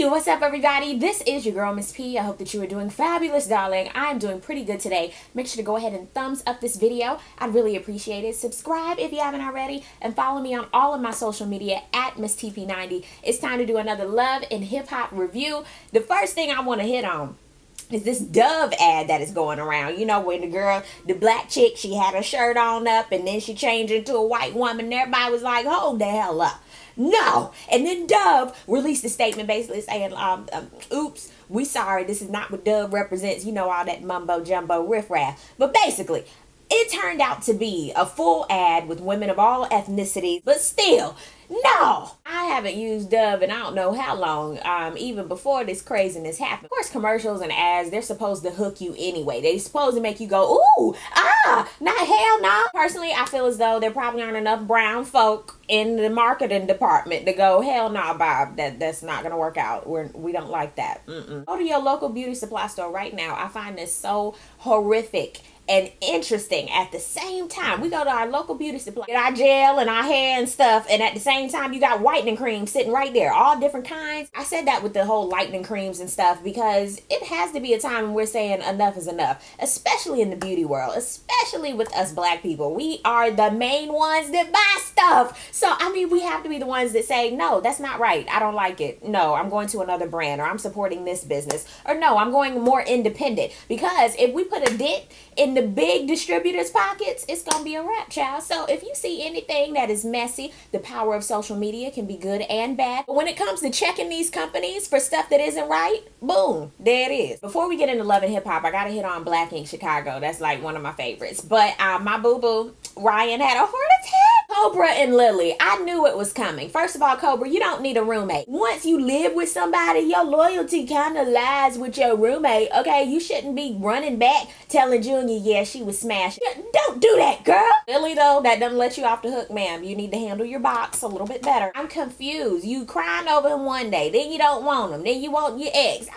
Hey, what's up, everybody? This is your girl, Miss P. I hope that you are doing fabulous, darling. I'm doing pretty good today. Make sure to go ahead and thumbs up this video. I'd really appreciate it. Subscribe if you haven't already, and follow me on all of my social media at Miss TP90. It's time to do another love and hip hop review. The first thing I want to hit on is this Dove ad that is going around. You know, when the black chick, she had her shirt on up and then she changed into a white woman and everybody was like, hold the hell up. No. And then Dove released a statement basically saying, oops, we sorry, this is not what Dove represents. You know, all that mumbo jumbo riffraff. But basically, it turned out to be a full ad with women of all ethnicities, but still, no. I haven't used Dove in I don't know how long, even before this craziness happened. Of course, commercials and ads, they're supposed to hook you anyway. They're supposed to make you go, ooh, not hell no. Personally, I feel as though there probably aren't enough brown folk in the marketing department to go, hell no, Bob, that's not going to work out. We don't like that. Go to your local beauty supply store right now. I find this so horrific and interesting at the same time. We go to our local beauty supply, get our gel and our hair and stuff, and at the same time you got whitening cream sitting right there, all different kinds. I said that with the whole lightening creams and stuff because it has to be a time when we're saying enough is enough, especially in the beauty world, especially with us black people. We are the main ones that buy stuff. So, I mean, we have to be the ones that say, no, that's not right. I don't like it. No, I'm going to another brand, or I'm supporting this business, or no, I'm going more independent. Because if we put a dent in the big distributors' pockets, it's gonna be a wrap, child. So if you see anything that is messy, the power of social media can be good and bad. But when it comes to checking these companies for stuff that isn't right, boom, there it is. Before we get into love and hip hop, I gotta hit on Black Ink Chicago. That's like one of my favorites. But my boo-boo Ryan had a heart attack. Cobra and Lily, I knew it was coming. First of all, Cobra, you don't need a roommate. Once you live with somebody, your loyalty kind of lies with your roommate, okay? You shouldn't be running back telling Junior, yeah, she was smashed. Don't do that, girl. Lily, though, that doesn't let you off the hook, ma'am. You need to handle your box a little bit better. I'm confused. You crying over him one day, then you don't want him, then you want your ex.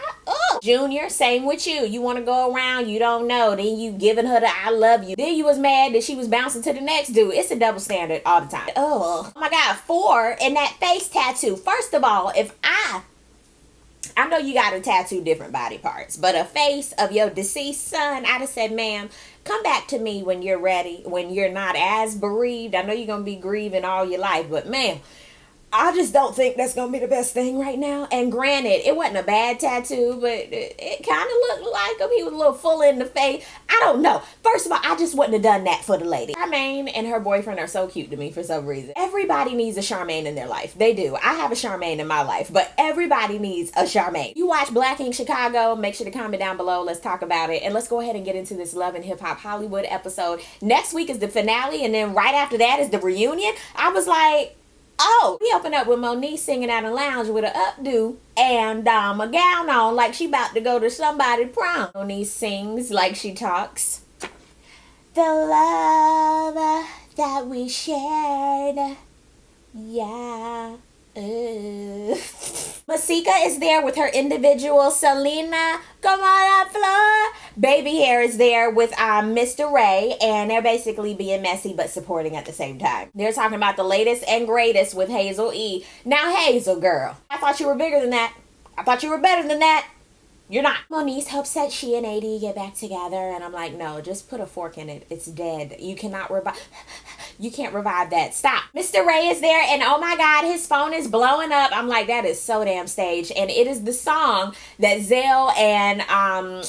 Junior, same with you. You want to go around, you don't know, then you giving her the I love you. Then you was mad that she was bouncing to the next dude. It's a double standard all the time. Oh my God, 4, and that face tattoo. First of all, if I know you got to tattoo different body parts, but a face of your deceased son, I'd have said, ma'am, come back to me when you're ready, when you're not as bereaved. I know you're going to be grieving all your life, but ma'am, I just don't think that's going to be the best thing right now. And granted, it wasn't a bad tattoo, but it kind of looked like him. He was a little full in the face. I don't know. First of all, I just wouldn't have done that for the lady. Charmaine and her boyfriend are so cute to me for some reason. Everybody needs a Charmaine in their life. They do. I have a Charmaine in my life, but everybody needs a Charmaine. You watch Black Ink Chicago, make sure to comment down below. Let's talk about it. And let's go ahead and get into this Love and Hip Hop Hollywood episode. Next week is the finale, and then right after that is the reunion. I was like, oh, we opened up with Moniece singing at a lounge with an updo and a gown on like she about to go to somebody's prom. Moniece sings like she talks. The love that we shared, yeah. Masika is there with her individual Selena, come on the floor. Baby Hair is there with Mr. Ray, and they're basically being messy but supporting at the same time. They're talking about the latest and greatest with Hazel E. Now, Hazel, girl, I thought you were bigger than that. I thought you were better than that. You're not. Moniece hopes that she and AD get back together, and I'm like, no, just put a fork in it. It's dead. You cannot revive. You can't revive that. Stop. Mr. Ray is there, and oh my God, his phone is blowing up. I'm like, that is so damn staged. And it is the song that Zell and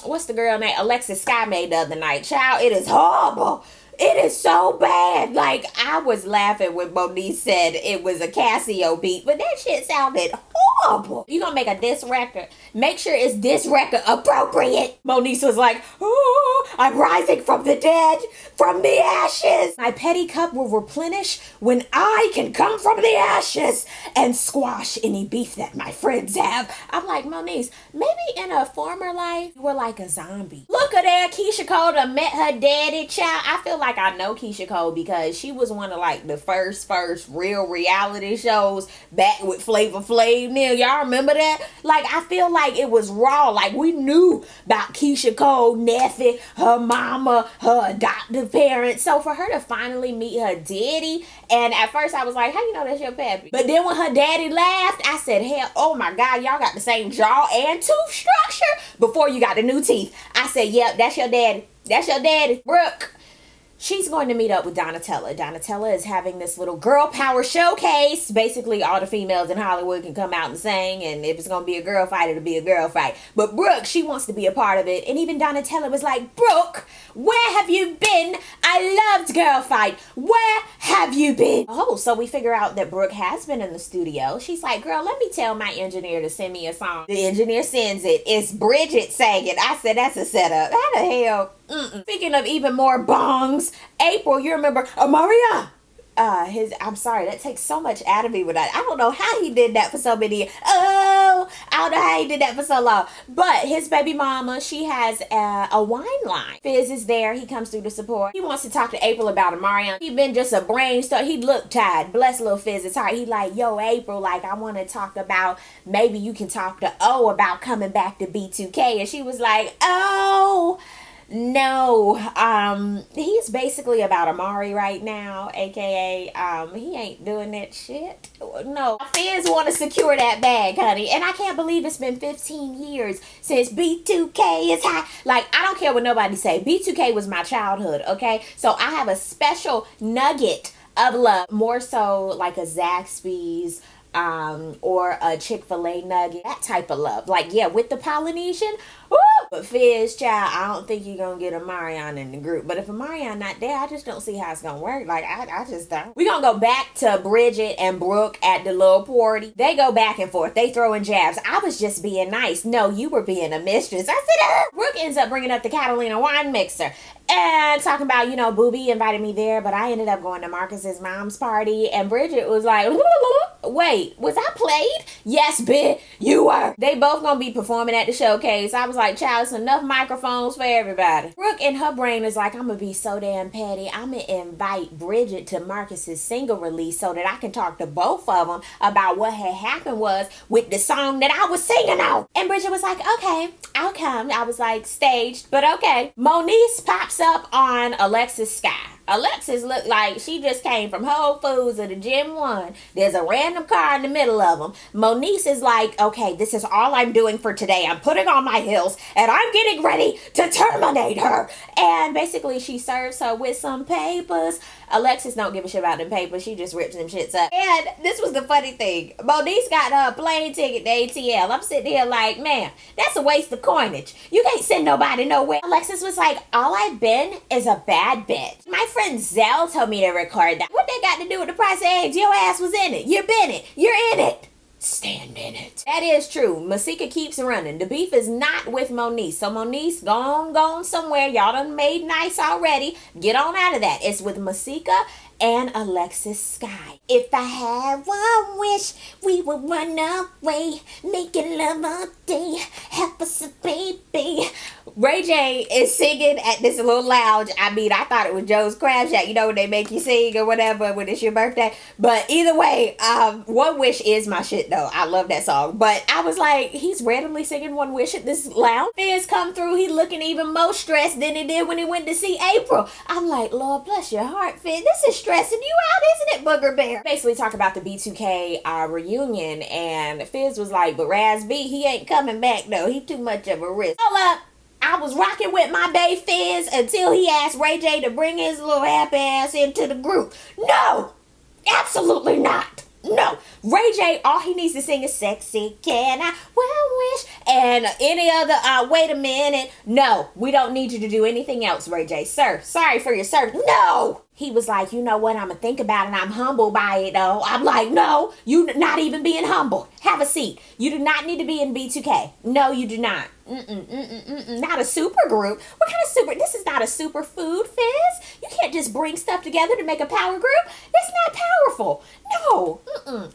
what's the girl name? Alexis Sky made the other night. Child, it is horrible. It is so bad. Like, I was laughing when Moniece said it was a Casio beat, but that shit sounded horrible. You gonna make a diss record, make sure it's diss record appropriate. Moniece was like, oh, I'm rising from the dead, from the ashes. My petty cup will replenish when I can come from the ashes and squash any beef that my friends have. I'm like, Moniece, maybe in a former life, you were like a zombie. Look Look at there, Keisha Cole done met her daddy, child. I feel like I know Keisha Cole because she was one of like the first real reality shows back with Flavor Flav. Neil, y'all remember that? Like, I feel like it was raw. Like, we knew about Keisha Cole, Neffy, her mama, her adoptive parents. So for her to finally meet her daddy, and at first I was like, how you know that's your pappy? But then when her daddy laughed, I said, hell, oh my God, y'all got the same jaw and tooth structure before you got the new teeth. I said, yep, that's your daddy. That's your daddy. Brooke, she's going to meet up with Donatella. Donatella is having this little girl power showcase. Basically, all the females in Hollywood can come out and sing, and if it's going to be a girl fight, it'll be a girl fight. But Brooke, she wants to be a part of it, and even Donatella was like, Brooke, where have you been? I loved Girl Fight. Where have you been? Oh, so we figure out that Brooke has been in the studio. She's like, girl, let me tell my engineer to send me a song. The engineer sends it. It's Bridget singing. I said, that's a setup. How the hell? Speaking of even more bongs, April, you remember Maria? I'm sorry, that takes so much out of me with that. I don't know how he did that for so many years. Oh, I don't know how he did that for so long. But his baby mama, she has a wine line. Fizz is there. He comes through to support. He wants to talk to April about Amarion. He been just a brainstorm. He looked tired. Bless little Fizz's heart. He like, yo, April, like, I want to talk about, maybe you can talk to O about coming back to B2K. And she was like, oh, no, he's basically about Amari right now, aka he ain't doing that shit. No, fans want to secure that bag, honey, and I can't believe it's been 15 years since B2K is high. Like, I don't care what nobody say, B2K was my childhood, okay? So I have a special nugget of love, more so like a Zaxby's or a Chick-fil-A nugget, that type of love. Like, yeah, with the Polynesian, woo! But Fizz, child, I don't think you're gonna get Amarion in the group. But if Amarion not there, I just don't see how it's gonna work. Like, I just don't. We're gonna go back to Bridget and Brooke at the little party. They go back and forth. They throwing jabs. I was just being nice. No, you were being a mistress. I said, Brooke ends up bringing up the Catalina wine mixer. And talking about, you know, Booby invited me there, but I ended up going to Marcus's mom's party. And Bridget was like, wait, was I played? Yes, bitch, you were. They both gonna be performing at the showcase. I was like, child, it's enough microphones for everybody. Brooke in her brain is like, I'm gonna be so damn petty. I'm gonna invite Bridget to Marcus's single release so that I can talk to both of them about what had happened was with the song that I was singing on. And Bridget was like, okay, I'll come. I was like, staged, but okay. Moniece pops up on Alexis Sky. Alexis looked like she just came from Whole Foods or the Gym 1. There's a random car in the middle of them. Moniece is like, okay, this is all I'm doing for today. I'm putting on my heels and I'm getting ready to terminate her. And basically she serves her with some papers. Alexis don't give a shit about them papers. She just rips them shits up. And this was the funny thing. Moniece got her a plane ticket to ATL. I'm sitting here like, man, that's a waste of coinage. You can't send nobody nowhere. Alexis was like, all I've been is a bad bitch. My friend Zell told me to record that. What that got to do with the price of eggs? Your ass was in it. You've been it. You're in it. Stand in it. That is true. Masika keeps running. The beef is not with Moniece. So Moniece gone somewhere. Y'all done made nice already. Get on out of that. It's with Masika and Alexis Sky. If I had one wish, we would run away, making love all day, have us a baby. Ray J is singing at this little lounge. I mean, I thought it was Joe's Crab Shack. You know when they make you sing or whatever when it's your birthday. But either way, One Wish is my shit though. I love that song. But I was like, he's randomly singing One Wish at this lounge. Fizz come through. He looking even more stressed than he did when he went to see April. I'm like, Lord bless your heart, Fizz. This is stressing you out, isn't it, Booger Bear? Basically talk about the B2K reunion, and Fizz was like, but Raz B, he ain't coming back though. He too much of a risk. Hold up. I was rocking with my bae Fizz until he asked Ray J to bring his little happy ass into the group. No, absolutely not. No, Ray J, all he needs to sing is sexy can I well wish and any other wait a minute. No, we don't need you to do anything else, Ray J. Sir, sorry for your service. No, He was like, you know what, I'm going to think about it and I'm humbled by it though. I'm like, no, you not even being humble. Have a seat. You do not need to be in B2K. No, you do not. Not a super group. What kind of super? This is not a super food fizz. You can't just bring stuff together to make a power group. It's not powerful. No.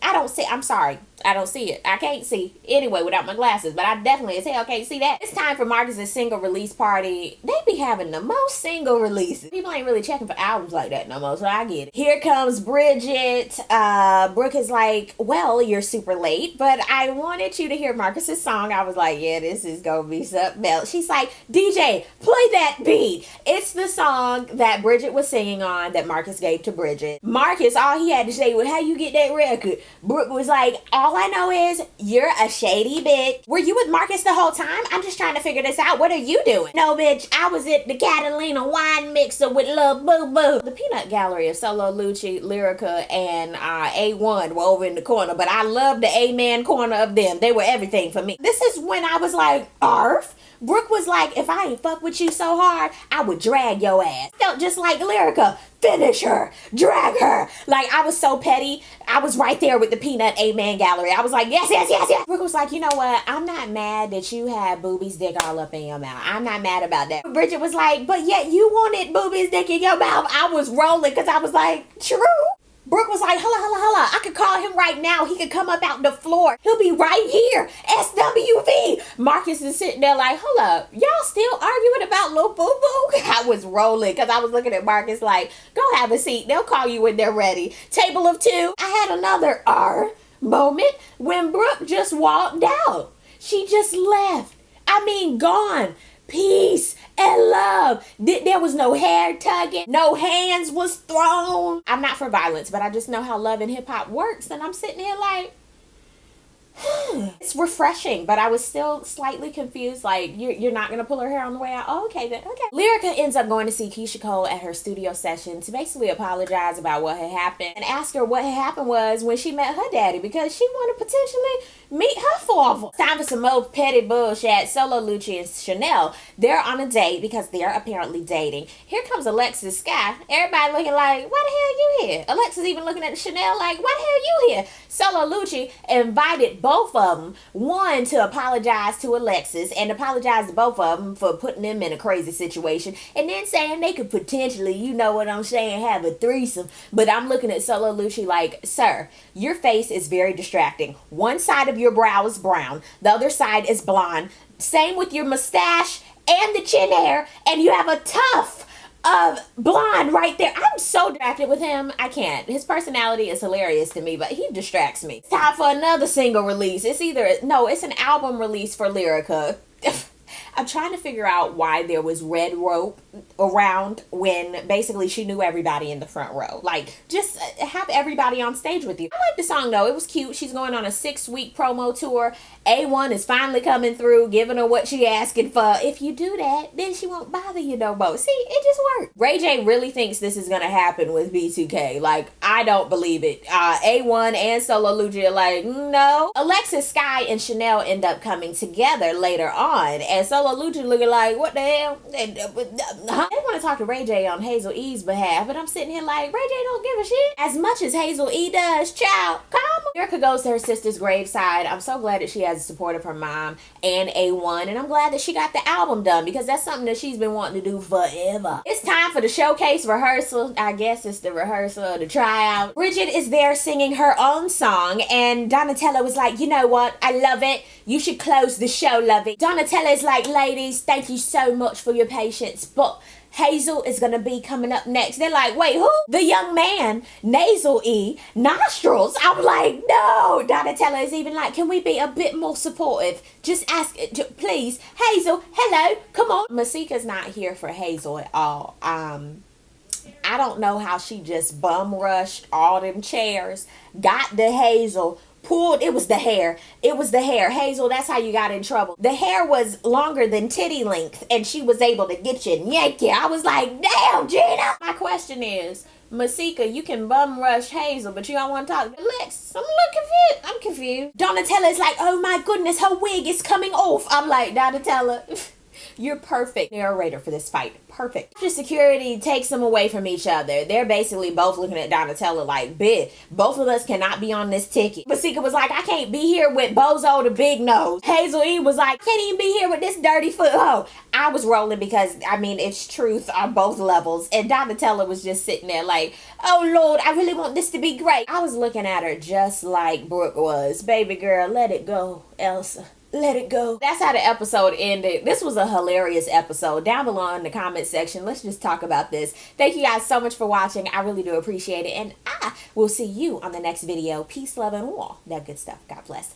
I don't see. I'm sorry. I don't see it. I can't see anyway without my glasses, but I definitely as hell can't see that. It's time for Marcus's single release party. They be having the most single releases. People ain't really checking for albums like that no more, so I get it. Here comes Bridget. Brooke is like, well, you're super late, but I wanted you to hear Marcus's song. I was like, yeah, this is gonna be something else. She's like, DJ, play that beat. It's the song that Bridget was singing on that Marcus gave to Bridget. Marcus, all he had to say was, how you get that record? Brooke was like, all I know is you're a shady bitch. Were you with Marcus the whole time? I'm just trying to figure this out. What are you doing? No, bitch, I was at the Catalina wine mixer with Lil Boo Boo. The peanut gallery of Solo Lucci, Lyrica, and A1 were over in the corner, but I love the A-man corner of them. They were everything for me. This is when I was like, arf. Brooke was like, if I ain't fuck with you so hard, I would drag your ass. Felt just like Lyrica. Finish her. Drag her. Like, I was so petty. I was right there with the peanut A-man gallery. I was like, yes, yes, yes, yes. Brooke was like, you know what? I'm not mad that you had Booby's dick all up in your mouth. I'm not mad about that. Bridget was like, but yet you wanted Booby's dick in your mouth. I was rolling because I was like, true. Brooke was like, holla. I could call him right now. He could come up out the floor. He'll be right here. SWV. Marcus is sitting there like, hold up. Y'all still arguing about Lil Boo Boo? I was rolling because I was looking at Marcus like, go have a seat. They'll call you when they're ready. Table of two. I had another moment when Brooke just walked out. She just left. I mean, gone. Peace and love. There was no hair tugging. No hands was thrown. I'm not for violence, but I just know how love and hip hop works. And I'm sitting here like, it's refreshing, but I was still slightly confused. Like, you're not going to pull her hair on the way out? Oh, okay, then. Okay. Lyrica ends up going to see Keisha Cole at her studio session to basically apologize about what had happened and ask her what had happened was when she met her daddy because she wanted to potentially meet her father. Time for some more petty bullshit. Solo Lucci and Chanel, they're on a date because they're apparently dating. Here comes Alexis Sky. Everybody looking like, why the hell you here? Alexis even looking at Chanel like, why the hell you here? Solo Lucci invited both of them, one to apologize to Alexis and apologize to both of them for putting them in a crazy situation and then saying they could potentially, you know what I'm saying, have a threesome. But I'm looking at Solo Lucci like, sir, your face is very distracting. One side of your brow is brown, the other side is blonde. Same with your mustache and the chin hair, and you have a tuft of blonde right there. I'm so distracted with him. I can't. His personality is hilarious to me, but he distracts me. It's time for another single release. It's an album release for Lyrica. I'm trying to figure out why there was red rope around when basically she knew everybody in the front row. Like, just have everybody on stage with you. I like the song though. It was cute. She's going on a 6-week promo tour. A1 is finally coming through, giving her what she asking for. If you do that, then she won't bother you no more. See, it just worked. Ray J really thinks this is going to happen with B2K. Like, I don't believe it. A1 and Solo Lucci are like, no. Alexis Sky and Chanel end up coming together later on. And Solo Lucci looking like, what the hell? They want to talk to Ray J on Hazel E's behalf, but I'm sitting here like, Ray J don't give a shit as much as Hazel E does. Child, come on. Lyrica goes to her sister's graveside. I'm so glad that she has the support of her mom and A1, and I'm glad that she got the album done because that's something that she's been wanting to do forever. It's time for the showcase rehearsal. I guess it's the rehearsal or the tryout. Bridget is there singing her own song, and Donatella was like, you know what? I love it. You should close the show, lovey. Donatella's like, ladies, thank you so much for your patience, but Hazel is going to be coming up next. They're like, wait, who? The young man, Nasal E, Nostrils. I'm like, no. Donatella is even like, can we be a bit more supportive? Just ask, please. Hazel, hello, come on. Masika's not here for Hazel at all. I don't know how she just bum rushed all them chairs, got the Hazel, pulled. It was the hair. Hazel, that's how you got in trouble. The hair was longer than titty length and she was able to get you and yank you. I was like, damn, Gina. My question is, Masika, you can bum rush Hazel, but you don't want to talk to Lex. I'm confused. Donatella is like, oh my goodness, her wig is coming off. I'm like, Donatella, You're perfect narrator for this fight. Perfect. After security takes them away from each other, they're basically both looking at Donatella like, bitch, both of us cannot be on this ticket. Masika was like, I can't be here with Bozo the Big Nose. Hazel E was like, can't even be here with this dirty foot hoe. I was rolling because, I mean, it's truth on both levels. And Donatella was just sitting there like, oh Lord, I really want this to be great. I was looking at her just like Brooke was. Baby girl, let it go, Elsa. Let it go. That's how the episode ended. This was a hilarious episode. Down below in the comment section, let's just talk about this. Thank you guys so much for watching. I really do appreciate it. And I will see you on the next video. Peace, love, and all that good stuff. God bless.